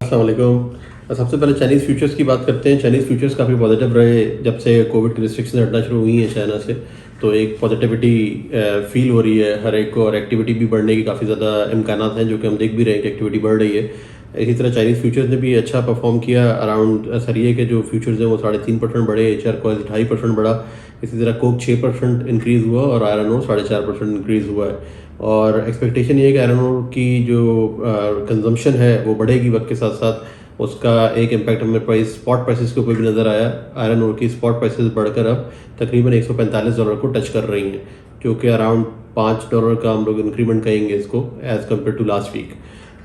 अस्सलाम वालेकुम। सबसे पहले चाइनीज़ फ्यूचर्स की बात करते हैं। चाइनीज़ फ्यूचर्स काफ़ी पॉजिटिव रहे जब से कोविड की रिस्ट्रिक्शन हटना शुरू हुई हैं चाइना से, तो एक पॉजिटिविटी फील हो रही है हर एक को, और एक्टिविटी भी बढ़ने की काफ़ी ज़्यादा इम्कानात हैं, जो कि हम देख भी रहे हैं कि एक्टिविटी बढ़ रही है। इसी तरह चाइनीज़ फ्यूचर्स ने भी अच्छा परफॉर्म किया। अराउंड सरिये के जो फ्यूचर्स हैं वो 3.5% बढ़े, HR कॉइल 2.5% बढ़ा। इसी तरह कोक 6% इंक्रीज़ हुआ और आयरन ओर 4.5% इंक्रीज़ हुआ है। और एक्सपेक्टेशन ये है कि आयरन ओर की जो कंजम्पशन है वो बढ़ेगी वक्त के साथ साथ। उसका एक इम्पैक्ट हमें स्पॉट प्राइसेस के ऊपर भी नज़र आया। आयरन ओर की स्पॉट प्राइसेस बढ़कर अब तकरीबन $145 को टच कर रही हैं, जो कि अराउंड $5 का हम लोग इंक्रीमेंट कहेंगे इसको as compare to last week.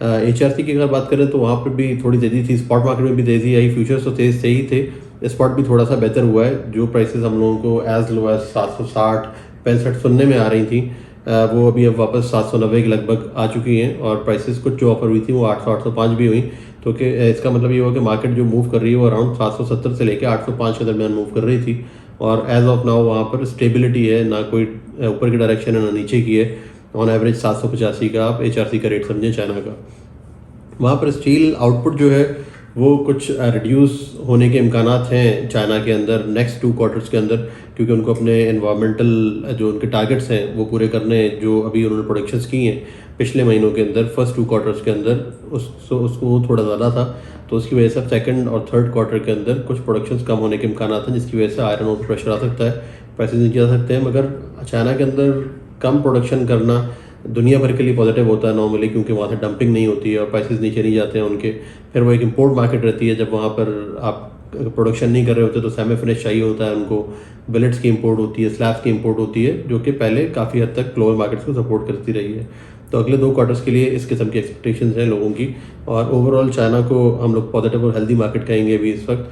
HRC की अगर बात करें तो वहाँ पर भी थोड़ी तेज़ी थी, स्पॉट मार्केट में भी तेज़ी आई, फ्यूचर्स तो तेज़ से ही थे, स्पॉट भी थोड़ा सा बेहतर हुआ है। जो प्राइसेस हम लोगों को एज लो एज 760-65 सुनने में आ रही थी, वो अभी अब वापस 790 के लगभग आ चुकी हैं, और प्राइसेस कुछ जो ऑफर हुई थी वो 800-805 भी हुई। तो कि इसका मतलब ये हुआ कि मार्केट जो मूव कर रही है वो अराउंड 770 से लेकर 805 के दरमियान मूव कर रही थी, और एज ऑफ नाउ वहाँ पर स्टेबिलिटी है, ना कोई ऊपर की डायरेक्शन है ना नीचे की है। ऑन एवरेज 785 का आप HRC का रेट समझें चाइना का। वहाँ पर स्टील आउटपुट जो है वो कुछ रिड्यूस होने के इम्कानात हैं चाइना के अंदर नेक्स्ट 2 क्वार्टर्स के अंदर, क्योंकि उनको अपने एनवायरमेंटल जो उनके टारगेट्स हैं वो पूरे करने, जो अभी उन्होंने प्रोडक्शंस की हैं पिछले महीनों के अंदर फर्स्ट 2 क्वार्टर्स के अंदर, उसको थोड़ा ज़्यादा था, तो उसकी वजह से सेकंड और थर्ड क्वार्टर के अंदर कुछ प्रोडक्शंस कम होने के इम्कानात हैं, जिसकी वजह से आयरन ओर प्रेशर आ सकता है, प्राइसेस नीचे आ सकते हैं। मगर चाइना के अंदर कम प्रोडक्शन करना दुनिया भर के लिए पॉजिटिव होता है नॉर्मली, क्योंकि वहाँ से डंपिंग नहीं होती है और प्राइसेस नीचे नहीं जाते हैं उनके। फिर वो एक इंपोर्ट मार्केट रहती है, जब वहाँ पर आप प्रोडक्शन नहीं कर रहे होते तो सेमी फिनिश चाहिए होता है उनको, बिलेट्स की इंपोर्ट होती है, स्लैब्स की इंपोर्ट होती है, जो कि पहले काफ़ी हद तक ग्लोबल मार्केट्स को सपोर्ट करती रही है। तो अगले 2 क्वार्टर्स के लिए इस किस्म की एक्सपेक्टेशंस हैं लोगों की, और ओवरऑल चाइना को हम लोग पॉजिटिव और हेल्दी मार्केट कहेंगे अभी इस वक्त।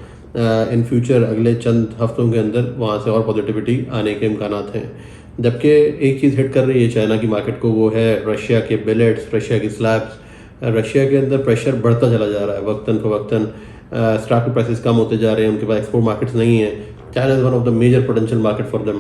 इन फ्यूचर अगले चंद हफ्तों के अंदर वहाँ से और पॉजिटिविटी आने के इम्कानात हैं। जबकि एक चीज़ हिट कर रही है चाइना की मार्केट को, वो है रशिया के बिलेट्स, रशिया की स्लैब्स। रशिया के अंदर प्रेशर बढ़ता चला जा रहा है वक्तन फ़वक्तन, स्क्रैप के प्राइसेस कम होते जा रहे हैं, उनके पास एक्सपोर्ट मार्केट्स नहीं है। China is one of the major potential market for them.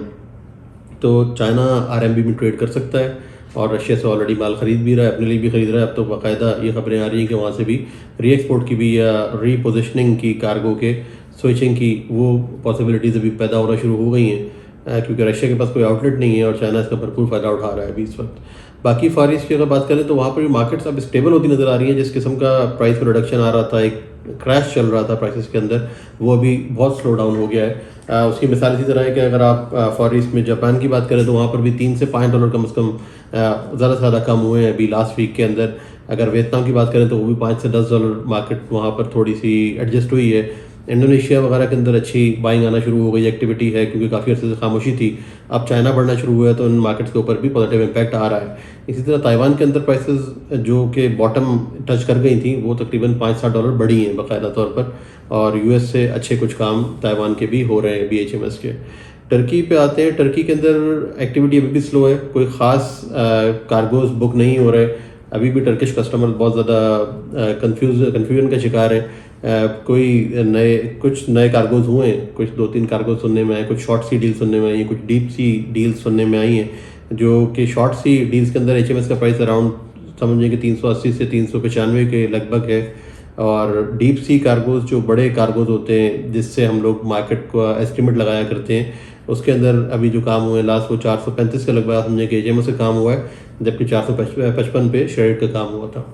तो चाइना RMB में ट्रेड कर सकता है, और रशिया से ऑलरेडी माल खरीद भी रहा है, अपने लिए भी खरीद रहा है। अब तो बाकायदा ये खबरें आ रही हैं कि वहाँ से भी री एक्सपोर्ट की भी या रीपोजिशनिंग की, कार्गो के स्विचिंग की वो पॉसिबिलिटीज़ अभी पैदा होना शुरू हो गई हैं, क्योंकि रशिया के पास कोई आउटलेट नहीं है और चाइना इसका भरपूर फ़ायदा उठा रहा है अभी इस वक्त। बाकी फार ईस्ट की अगर बात करें तो वहाँ पर भी मार्केट्स अब स्टेबल होती नज़र आ रही हैं। जिस किस्म का प्राइस में रिडक्शन आ रहा था, एक क्रैश चल रहा था प्राइसेस के अंदर, वो अभी बहुत स्लो डाउन हो गया है। उसकी मिसाल इसी तरह है कि अगर आप फार ईस्ट में जापान की बात करें तो वहाँ पर भी $3 से $5 कम से कम ज़्यादा से ज़्यादा कम हुए हैं अभी लास्ट वीक के अंदर। अगर वियतनाम की बात करें तो वो भी $5 से $10 मार्केट वहाँ पर थोड़ी सी एडजस्ट हुई है। इंडोनेशिया वगैरह के अंदर अच्छी बाइंग आना शुरू हो गई, एक्टिविटी है, क्योंकि काफ़ी अर्से से खामोशी थी। अब चाइना बढ़ना शुरू हुआ है तो इन मार्केट्स के ऊपर भी पॉजिटिव इम्पैक्ट आ रहा है। इसी तरह ताइवान के अंदर प्राइसेस जो कि बॉटम टच कर गई थी वो तकरीबन $5-7 बढ़ी हैं बाकायदा तौर पर, और US से अच्छे कुछ काम ताइवान के भी हो रहे हैं BHMS के। टर्की पे आते हैं। टर्की के अंदर एक्टिविटी अभी भी स्लो है, कोई ख़ास कार्गोज बुक नहीं हो रहे। अभी भी टर्किश कस्टमर बहुत ज़्यादा कन्फ्यूजन का शिकार है। कुछ नए कार्गोज हुए हैं, कुछ 2-3 कार्गोज सुनने में आए, कुछ शॉर्ट सी डील सुनने में आई हैं, कुछ डीप सी डील्स सुनने में आई हैं, जो कि शॉर्ट सी डील्स के अंदर HMS का प्राइस अराउंड समझिए कि 380 से 395 के लगभग है। और डीप सी कार्गोज जो बड़े कार्गोज होते हैं जिससे हम लोग मार्केट को एस्टिमेट लगाया करते हैं, उसके अंदर अभी जो काम हुए लास्ट वो 435 के लगभग समझे कि HMS से काम हुआ है, जबकि 455 पे शेयर्ड का काम हुआ था।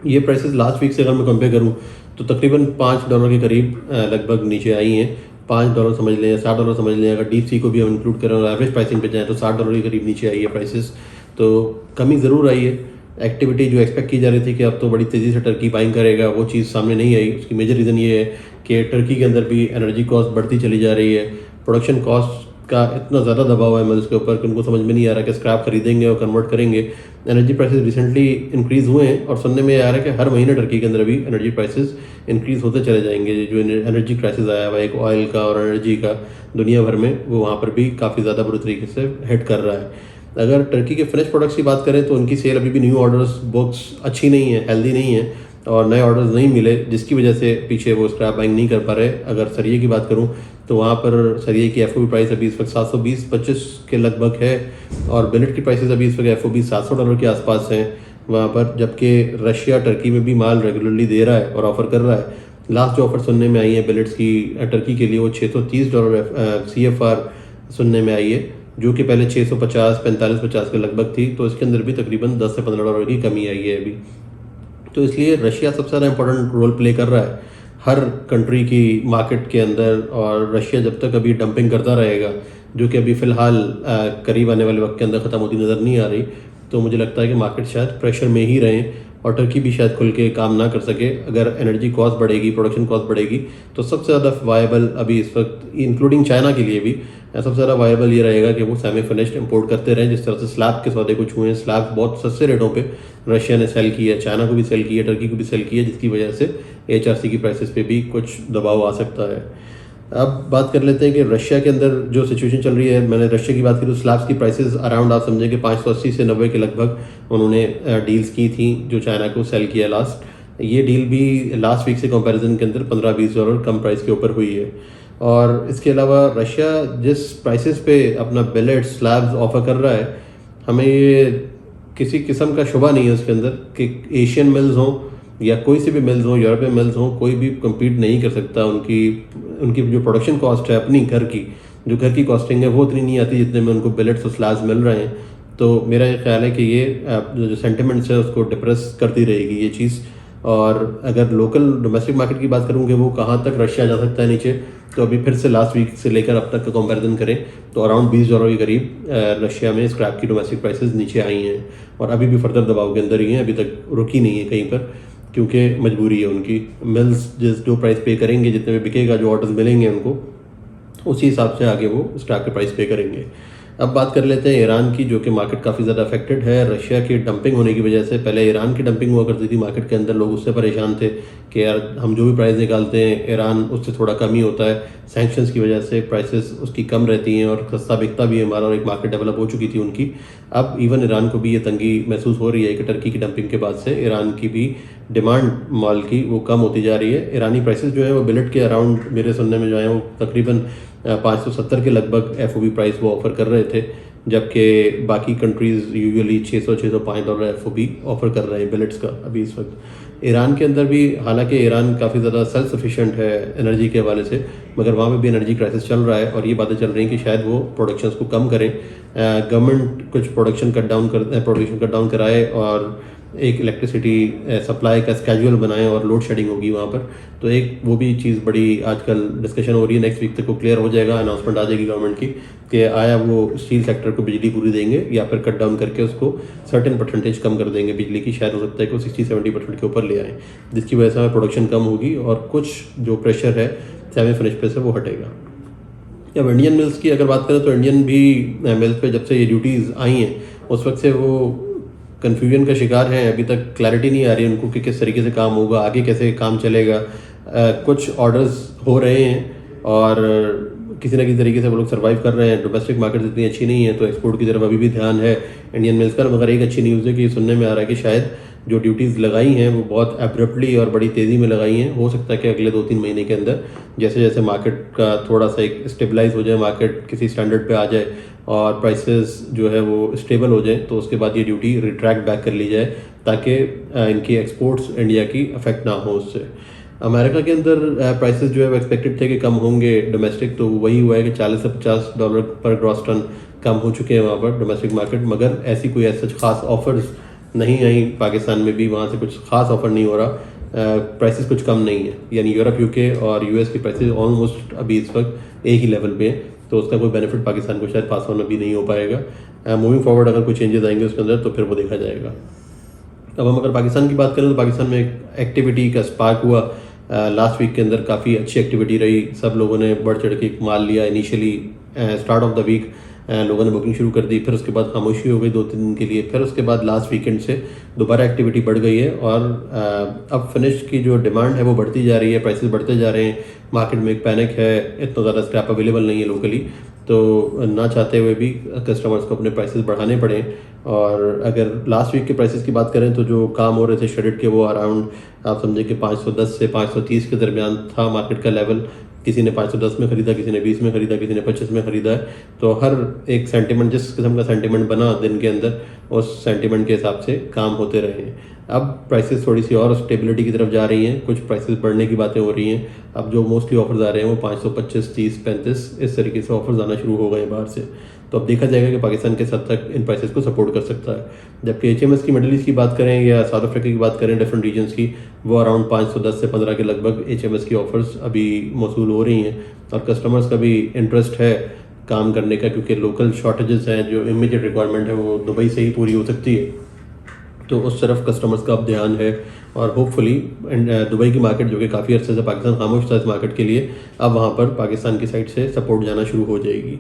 ये प्राइसेस लास्ट वीक से अगर मैं कंपेयर करूँ तो तकरीबन $5 के करीब लगभग नीचे आई हैं। $5 समझ लें या $7 समझ लें, अगर डीप सी को भी हम इंक्लूड करें और एवरेज प्राइसिंग पे जाएँ तो $60 के करीब नीचे आई है प्राइसेस। तो कमी ज़रूर आई है। एक्टिविटी जो एक्सपेक्ट की जा रही थी कि अब तो बड़ी तेज़ी से टर्की बाइंग करेगा, वो चीज़ सामने नहीं आई। उसकी मेजर रीज़न ये है कि टर्की के अंदर भी एनर्जी कॉस्ट बढ़ती चली जा रही है। प्रोडक्शन कॉस्ट का इतना ज़्यादा दबाव है मिल्स के ऊपर कि उनको समझ में नहीं आ रहा कि स्क्रैप खरीदेंगे और कन्वर्ट करेंगे। एनर्जी प्राइसेस रिसेंटली इंक्रीज़ हुए हैं, और सुनने में आ रहा है कि हर महीने टर्की के अंदर भी एनर्जी प्राइसेस इंक्रीज़ होते चले जाएंगे। जो एनर्जी क्राइसिस आया हुआ है एक ऑयल का और एनर्जी का दुनिया भर में, वो वहाँ पर भी काफ़ी ज़्यादा बुरी तरीके से हिट कर रहा है। अगर टर्की के फिनिश प्रोडक्ट्स की बात करें तो उनकी सेल अभी भी न्यू ऑर्डर्स बुक्स अच्छी नहीं है, हेल्दी नहीं है, और नए ऑर्डर्स नहीं मिले, जिसकी वजह से पीछे वो स्क्रैप बाइंग नहीं कर पा रहे। अगर सरिये की बात करूं तो वहाँ पर सरिये की FOB प्राइस अभी इस वक्त 720-25 के लगभग है, और बिलेट की प्राइसेस अभी इस वक्त FOB $700 के आसपास हैं। वहाँ पर, जबकि रशिया टर्की में भी माल रेगुलरली दे रहा है और ऑफ़र कर रहा है। लास्ट जो ऑफ़र सुनने में आई है बिलेट्स की टर्की के लिए, वो $630 CFR सुनने में आई है, जो कि पहले 650 45-50 के लगभग थी। तो इसके अंदर भी तकरीबन $10 से $15 की कमी आई है अभी। तो इसलिए रशिया सबसे ज़्यादा इंपॉर्टेंट रोल प्ले कर रहा है हर कंट्री की मार्केट के अंदर। और रशिया जब तक अभी डंपिंग करता रहेगा, जो कि अभी फ़िलहाल करीब आने वाले वक्त के अंदर ख़त्म होती नज़र नहीं आ रही, तो मुझे लगता है कि मार्केट शायद प्रेशर में ही रहें और टर्की भी शायद खुल के काम ना कर सके। अगर एनर्जी कॉस्ट बढ़ेगी, प्रोडक्शन कॉस्ट बढ़ेगी, तो सबसे ज़्यादा वायबल अभी इस वक्त, इंक्लूडिंग चाइना के लिए भी, सबसे ज़्यादा वायबल ये रहेगा कि वो सेमी फिनिश्ड इंपोर्ट करते रहें। जिस तरह से स्लैब के सौदे को छुए, स्लैब बहुत सस्ते रेटों पे रशिया ने सेल किया है, चाइना को भी सेल किया है, टर्की को भी सेल किया है, जिसकी वजह से HRC की प्राइसेस पे भी कुछ दबाव आ सकता है। अब बात कर लेते हैं कि रशिया के अंदर जो सिचुएशन चल रही है। मैंने रशिया की बात की तो स्लैब्स की प्राइसेस अराउंड, आप समझें कि 580 से 90 के लगभग उन्होंने डील्स की थी जो चाइना को सेल किया लास्ट। ये डील भी लास्ट वीक से कंपैरिजन के अंदर $15-20 कम प्राइस के ऊपर हुई है। और इसके अलावा रशिया जिस प्राइसेस पे अपना बिलेट स्लैब्स ऑफर कर रहा है, हमें ये किसी किस्म का शुबा नहीं है उसके अंदर कि एशियन मिल्स हों या कोई से भी मिल्स हों, यूरोपियन मिल्स हों, कोई भी कम्पीट नहीं कर सकता। उनकी जो प्रोडक्शन कॉस्ट है अपनी घर की, जो घर की कॉस्टिंग है, वो उतनी नहीं आती जितने में उनको बिलेट्स और स्लैब्स मिल रहे हैं। तो मेरा ये ख्याल है कि ये जो सेंटिमेंट्स है उसको डिप्रेस करती रहेगी ये चीज़। और अगर लोकल डोमेस्टिक मार्केट की बात करूँ कि वो कहाँ तक रशिया जा सकता है नीचे, तो अभी फिर से लास्ट वीक से लेकर अब तक का कंपैरिजन करें तो अराउंड $20 के करीब रशिया में स्क्रैप की डोमेस्टिक प्राइसेस नीचे आई हैं और अभी भी फर्दर दबाव के अंदर ही हैं, अभी तक रुकी नहीं है कहीं पर, क्योंकि मजबूरी है उनकी। मिल्स जो प्राइस पे करेंगे, जितने में बिकेगा, जो ऑर्डर्स मिलेंगे उनको, उसी हिसाब से आगे वो स्क्रैप के प्राइस पे करेंगे। अब बात कर लेते हैं ईरान की, जो कि मार्केट काफ़ी ज़्यादा अफेक्टेड है रशिया की डंपिंग होने की वजह से। पहले ईरान की डंपिंग हुआ करती थी मार्केट के अंदर, लोग उससे परेशान थे कि यार हम जो भी प्राइस निकालते हैं ईरान उससे थोड़ा कम ही होता है, सैंक्शंस की वजह से प्राइसेस उसकी कम रहती हैं और सस्ता बिकता भी है हमारा, और एक मार्केट डेवलप हो चुकी थी उनकी। अब इवन ईरान को भी ये तंगी महसूस हो रही है कि टर्की की डंपिंग के बाद से ईरान की भी डिमांड माल की वो कम होती जा रही है। ईरानी प्राइसेस जो है वो बिलेट के अराउंड, मेरे सुनने में जो है वो तकरीबन 570 के लगभग FOB प्राइस वो ऑफ़र कर रहे थे, जबकि बाकी कंट्रीज़ यूजुअली $600-605 FOB ऑफ़र कर रहे हैं बिलेट्स का अभी इस वक्त। ईरान के अंदर भी, हालांकि ईरान काफ़ी ज़्यादा सेल्फ सफिशिएंट है एनर्जी के हवाले से, मगर वहाँ पे भी एनर्जी क्राइसिस चल रहा है और ये बातें चल रही हैं कि शायद वो प्रोडक्शंस को कम करें। गवर्नमेंट कुछ प्रोडक्शन कट डाउन कराए और एक इलेक्ट्रिसिटी सप्लाई का स्केड्यूल बनाएं और लोड शेडिंग होगी वहाँ पर। तो एक वो भी चीज़ बड़ी आजकल डिस्कशन हो रही है, नेक्स्ट वीक तक वो क्लियर हो जाएगा, अनाउंसमेंट आ जाएगी गवर्नमेंट की कि आया वो स्टील सेक्टर को बिजली पूरी देंगे या फिर कट डाउन करके उसको सर्टेन परसेंटेज कम कर देंगे बिजली की। शायद हो सकता है कि वो 60-70% के ऊपर ले आए, जिसकी वजह से हमें प्रोडक्शन कम होगी और कुछ जो प्रेशर है सेमी फिनिश पे से वो हटेगा। जब इंडियन मिल्स की अगर बात करें तो इंडियन भी मिल्स पे जब से ये ड्यूटीज़ आई हैं उस वक्त से वो कन्फ्यूजन का शिकार हैं। अभी तक क्लैरिटी नहीं आ रही उनको कि किस तरीके से काम होगा, आगे कैसे काम चलेगा। कुछ ऑर्डर्स हो रहे हैं और किसी न किसी तरीके से वो लोग सर्वाइव कर रहे हैं। डोमेस्टिक मार्केट इतनी अच्छी नहीं है तो एक्सपोर्ट की तरफ अभी भी ध्यान है इंडियन मिल्स का। मगर एक अच्छी न्यूज़ है कि सुनने में आ रहा है कि शायद जो ड्यूटीज़ लगाई हैं वो बहुत एब्रप्टली और बड़ी तेज़ी में लगाई हैं। हो सकता है कि अगले 2-3 महीने के अंदर जैसे जैसे मार्केट का थोड़ा सा एक स्टेबलाइज हो जाए, मार्केट किसी स्टैंडर्ड पे आ जाए और प्राइसेस जो है वो स्टेबल हो जाए, तो उसके बाद ये ड्यूटी रिट्रैक्ट बैक कर ली जाए ताकि इनकी एक्सपोर्ट्स इंडिया की अफेक्ट ना हो उससे। अमेरिका के अंदर प्राइसेस जो है वो एक्सपेक्टेड थे कि कम होंगे डोमेस्टिक, तो वही हुआ है कि $40 से $50 पर ग्रॉस टन कम हो चुके हैं वहाँ पर डोमेस्टिक मार्केट। मगर ऐसी कोई ऐसा खास ऑफर्स नहीं आई पाकिस्तान में भी, वहाँ से कुछ खास ऑफर नहीं हो रहा। प्राइसेस कुछ कम नहीं है, यानी यूरोप, UK और US की प्राइसेस ऑलमोस्ट अभी इस वक्त एक ही लेवल पे हैं, तो उसका कोई बेनिफिट पाकिस्तान को शायद पास ऑन अभी नहीं हो पाएगा। मूविंग फॉरवर्ड अगर कोई चेंजेस आएंगे उसके अंदर तो फिर वो देखा जाएगा। अब हम अगर पाकिस्तान की बात करें तो पाकिस्तान में एक एक्टिविटी का स्पार्क हुआ लास्ट वीक के अंदर, काफ़ी अच्छी एक्टिविटी रही। सब लोगों ने बढ़ चढ़ के माल लिया। Initially start of the week लोगों ने बुकिंग शुरू कर दी, फिर उसके बाद खामोशी हो गई 2-3 दिन के लिए, फिर उसके बाद लास्ट वीकेंड से दोबारा एक्टिविटी बढ़ गई है और अब फिनिश की जो डिमांड है वो बढ़ती जा रही है, प्राइसेस बढ़ते जा रहे हैं। मार्केट में एक पैनिक है, इतना ज़्यादा स्क्रैप अवेलेबल नहीं है लोकली, तो ना चाहते हुए भी कस्टमर्स को अपने प्राइसेस बढ़ाने पड़े। और अगर लास्ट वीक के प्राइसेस की बात करें तो जो काम हो रहे थे शेडेड के, वो अराउंड आप समझें कि 510 से 530 के दरमियान था मार्केट का लेवल। किसी ने 510 में ख़रीदा, किसी ने 20 में ख़रीदा, किसी ने 25 में ख़रीदा है। तो हर एक सेंटिमेंट, जिस किस्म का सेंटिमेंट बना दिन के अंदर, उस सेंटिमेंट के हिसाब से काम होते रहे हैं। अब प्राइसेस थोड़ी सी और स्टेबिलिटी की तरफ जा रही हैं, कुछ प्राइसेस बढ़ने की बातें हो रही हैं। अब जो मोस्टली ऑफर्स आ रहे हैं वो 525, 30, 35 इस तरीके से ऑफर्स आना शुरू हो गए हैं बाहर से। तो अब देखा जाएगा कि पाकिस्तान किस हद तक इन प्राइसेस को सपोर्ट कर सकता है। जबकि एचएमएस की, मिडल ईस्ट की बात करें या साउथ अफ्रीका की बात करें, डिफरेंट रीजन्स की, वो अराउंड 510 से 15 के लगभग एचएमएस की ऑफर्स अभी मौसूल हो रही हैं। और कस्टमर्स का भी इंटरेस्ट है काम करने का, क्योंकि लोकल शॉर्टेजेस हैं, जो इमीडिएट रिक्वायरमेंट है वो दुबई से ही पूरी हो सकती है। तो उस तरफ कस्टमर्स का अब ध्यान है और होपफुली दुबई की मार्केट, जो कि काफ़ी अर्से से पाकिस्तान खामोश था इस मार्केट के लिए, अब वहाँ पर पाकिस्तान की साइड से सपोर्ट जाना शुरू हो जाएगी।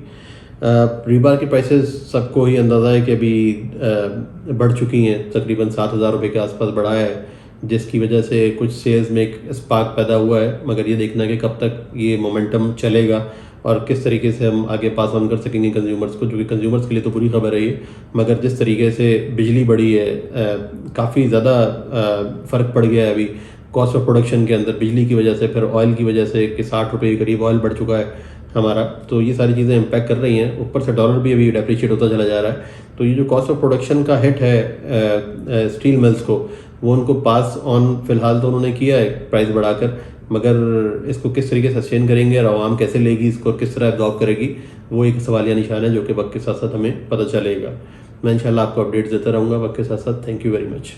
रीबार की प्राइसेस सबको ही अंदाज़ा है कि अभी बढ़ चुकी हैं, तकरीबन 7,000 रुपये के आसपास बढ़ा है, जिसकी वजह से कुछ सेल्स में एक स्पार्क पैदा हुआ है। मगर ये देखना कि कब तक ये मोमेंटम चलेगा और किस तरीके से हम आगे पास ऑन कर सकेंगे कंज्यूमर्स को, जो कि कंज्यूमर्स के लिए तो बुरी खबर है ये। मगर जिस तरीके से बिजली बढ़ी है, काफ़ी ज़्यादा फ़र्क पड़ गया है अभी कॉस्ट ऑफ प्रोडक्शन के अंदर, बिजली की वजह से, फिर ऑयल की वजह से कि 60 रुपये के करीब ऑयल बढ़ चुका है हमारा। तो ये सारी चीज़ें इम्पैक्ट कर रही हैं, ऊपर से डॉलर भी अभी डेप्रिशिएट होता चला जा रहा है। तो ये जो कॉस्ट ऑफ प्रोडक्शन का हिट है स्टील मिल्स को, वो उनको पास ऑन फ़िलहाल तो उन्होंने किया है प्राइस बढ़ाकर, मगर इसको किस तरीके से सस्टेन करेंगे और आवाम कैसे लेगी इसको, किस तरह एब्जॉर्ब करेगी, वो एक सवालिया निशान है, जो कि वक्त के साथ साथ हमें पता चलेगा। मैं इंशाल्लाह आपको अपडेट्स देता रहूँगा वक्त के साथ साथ। Thank you very much.